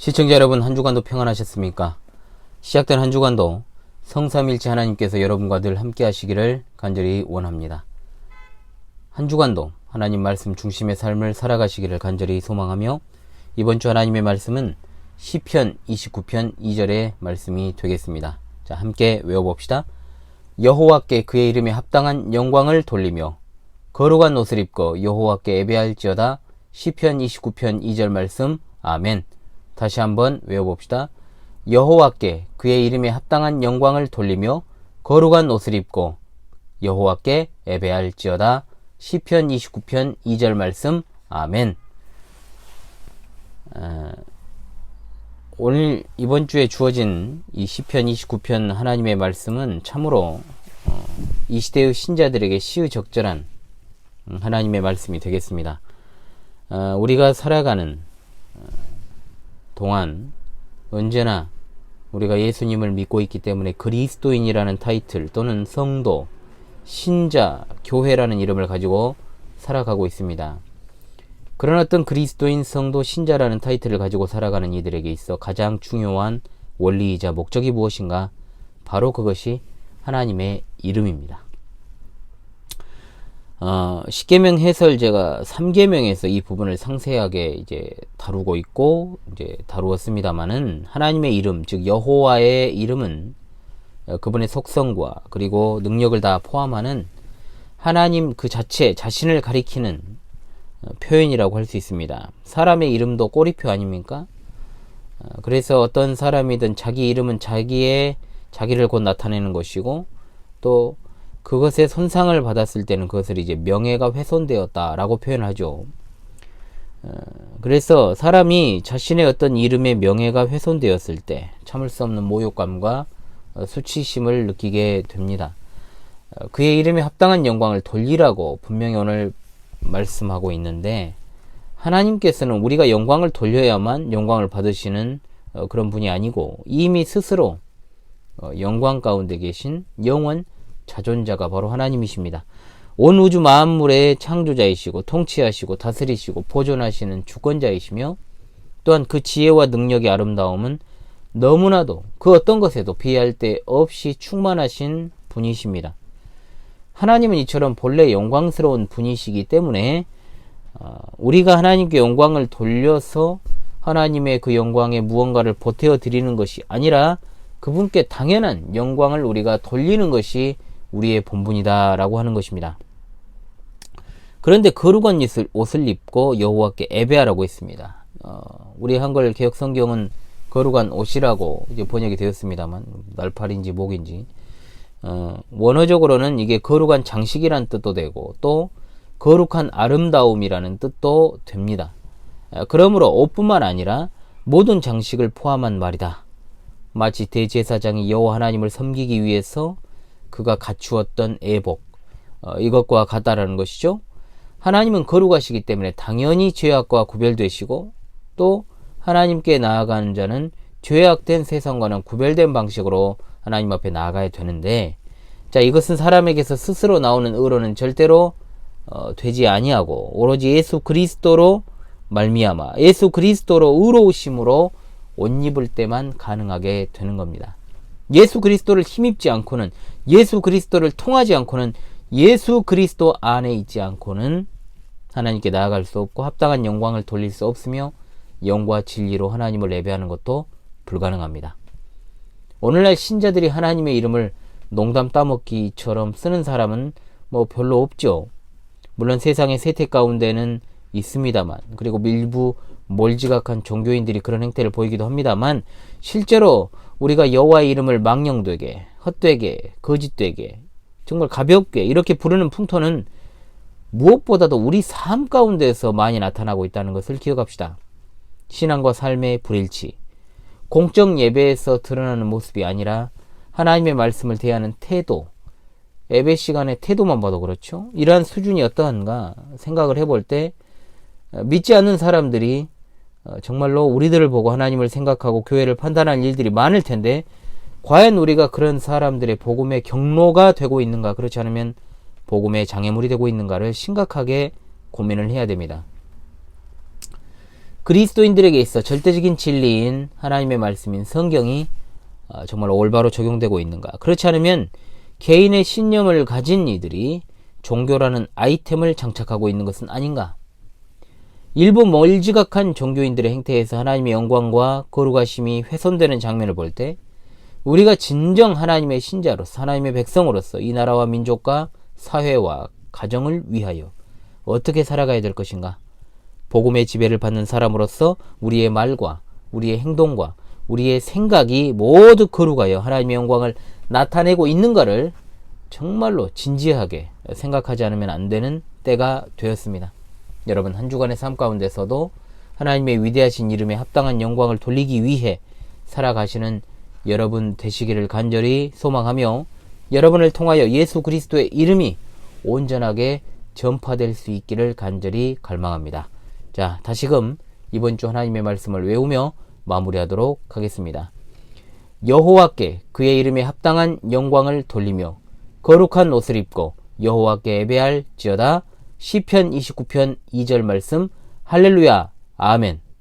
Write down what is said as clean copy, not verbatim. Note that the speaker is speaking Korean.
시청자 여러분, 한 주간도 평안하셨습니까? 시작된 한 주간도 성삼일체 하나님께서 여러분과 늘 함께 하시기를 간절히 원합니다. 한 주간도 하나님 말씀 중심의 삶을 살아가시기를 간절히 소망하며, 이번 주 하나님의 말씀은 시편 29편 2절의 말씀이 되겠습니다. 자, 함께 외워봅시다. 여호와께 그의 이름에 합당한 영광을 돌리며 거룩한 옷을 입고 여호와께 예배할지어다. 시편 29편 2절 말씀. 아멘. 다시 한번 외워봅시다. 여호와께 그의 이름에 합당한 영광을 돌리며 거룩한 옷을 입고 여호와께 예배할지어다. 시편 29편 2절 말씀. 아멘. 오늘 이번 주에 주어진 이 시편 29편 하나님의 말씀은 참으로 이 시대의 신자들에게 시의적절한 하나님의 말씀이 되겠습니다. 우리가 살아가는 동안 언제나 우리가 예수님을 믿고 있기 때문에 그리스도인이라는 타이틀 또는 성도, 신자, 교회라는 이름을 가지고 살아가고 있습니다. 그런 어떤 그리스도인, 성도, 신자라는 타이틀을 가지고 살아가는 이들에게 있어 가장 중요한 원리이자 목적이 무엇인가? 바로 그것이 하나님의 이름입니다. 십계명 해설 제가 3계명에서 이 부분을 상세하게 이제 다루고 있고 이제 다루었습니다만은, 하나님의 이름, 즉 여호와의 이름은 그분의 속성과 그리고 능력을 다 포함하는 하나님 그 자체, 자신을 가리키는 표현이라고 할 수 있습니다. 사람의 이름도 꼬리표 아닙니까? 그래서 어떤 사람이든 자기 이름은 자기를 곧 나타내는 것이고, 또 그것에 손상을 받았을 때는 그것을 이제 명예가 훼손되었다라고 표현하죠. 그래서 사람이 자신의 어떤 이름의 명예가 훼손되었을 때 참을 수 없는 모욕감과 수치심을 느끼게 됩니다. 그의 이름에 합당한 영광을 돌리라고 분명히 오늘 말씀하고 있는데, 하나님께서는 우리가 영광을 돌려야만 영광을 받으시는 그런 분이 아니고, 이미 스스로 영광 가운데 계신 영원 자존자가 바로 하나님이십니다. 온 우주 만물의 창조자이시고 통치하시고 다스리시고 보존하시는 주권자이시며, 또한 그 지혜와 능력의 아름다움은 너무나도 그 어떤 것에도 비할 데 없이 충만하신 분이십니다. 하나님은 이처럼 본래 영광스러운 분이시기 때문에 우리가 하나님께 영광을 돌려서 하나님의 그 영광에 무언가를 보태어 드리는 것이 아니라 그분께 당연한 영광을 우리가 돌리는 것이 우리의 본분이다 라고 하는 것입니다. 그런데 거룩한 옷을 입고 여호와께 예배하라고 했습니다. 우리 한글 개역 성경은 거룩한 옷이라고 이제 번역이 되었습니다만, 날팔인지 목인지, 원어적으로는 이게 거룩한 장식이란 뜻도 되고 또 거룩한 아름다움이라는 뜻도 됩니다. 그러므로 옷뿐만 아니라 모든 장식을 포함한 말이다. 마치 대제사장이 여호와 하나님을 섬기기 위해서 그가 갖추었던 예복, 이것과 같다라는 것이죠. 하나님은 거룩하시기 때문에 당연히 죄악과 구별되시고, 또 하나님께 나아가는 자는 죄악된 세상과는 구별된 방식으로 하나님 앞에 나아가야 되는데, 자, 이것은 사람에게서 스스로 나오는 의로는 절대로 되지 아니하고 오로지 예수 그리스도로 말미암아 예수 그리스도로 의로우심으로 옷 입을 때만 가능하게 되는 겁니다. 예수 그리스도를 힘입지 않고는, 예수 그리스도를 통하지 않고는, 예수 그리스도 안에 있지 않고는 하나님께 나아갈 수 없고 합당한 영광을 돌릴 수 없으며 영과 진리로 하나님을 예배하는 것도 불가능합니다. 오늘날 신자들이 하나님의 이름을 농담 따먹기처럼 쓰는 사람은 뭐 별로 없죠. 물론 세상의 세태 가운데는 있습니다만, 그리고 일부 몰지각한 종교인들이 그런 행태를 보이기도 합니다만, 실제로 우리가 여호와의 이름을 망령되게, 헛되게, 거짓되게, 정말 가볍게 이렇게 부르는 풍토는 무엇보다도 우리 삶 가운데서 많이 나타나고 있다는 것을 기억합시다. 신앙과 삶의 불일치, 공적 예배에서 드러나는 모습이 아니라 하나님의 말씀을 대하는 태도, 예배 시간의 태도만 봐도 그렇죠. 이러한 수준이 어떠한가 생각을 해볼 때, 믿지 않는 사람들이 정말로 우리들을 보고 하나님을 생각하고 교회를 판단할 일들이 많을 텐데, 과연 우리가 그런 사람들의 복음의 경로가 되고 있는가, 그렇지 않으면 복음의 장애물이 되고 있는가를 심각하게 고민을 해야 됩니다. 그리스도인들에게 있어 절대적인 진리인 하나님의 말씀인 성경이 정말 올바로 적용되고 있는가? 그렇지 않으면 개인의 신념을 가진 이들이 종교라는 아이템을 장착하고 있는 것은 아닌가? 일부 멀지각한 종교인들의 행태에서 하나님의 영광과 거룩하심이 훼손되는 장면을 볼 때 우리가 진정 하나님의 신자로서 하나님의 백성으로서 이 나라와 민족과 사회와 가정을 위하여 어떻게 살아가야 될 것인가? 복음의 지배를 받는 사람으로서 우리의 말과 우리의 행동과 우리의 생각이 모두 거룩하여 하나님의 영광을 나타내고 있는가를 정말로 진지하게 생각하지 않으면 안 되는 때가 되었습니다. 여러분, 한 주간의 삶 가운데서도 하나님의 위대하신 이름에 합당한 영광을 돌리기 위해 살아가시는 여러분 되시기를 간절히 소망하며 여러분을 통하여 예수 그리스도의 이름이 온전하게 전파될 수 있기를 간절히 갈망합니다. 자, 다시금 이번 주 하나님의 말씀을 외우며 마무리하도록 하겠습니다. 여호와께 그의 이름에 합당한 영광을 돌리며 거룩한 옷을 입고 여호와께 예배할지어다. 시편 29편 2절 말씀. 할렐루야. 아멘.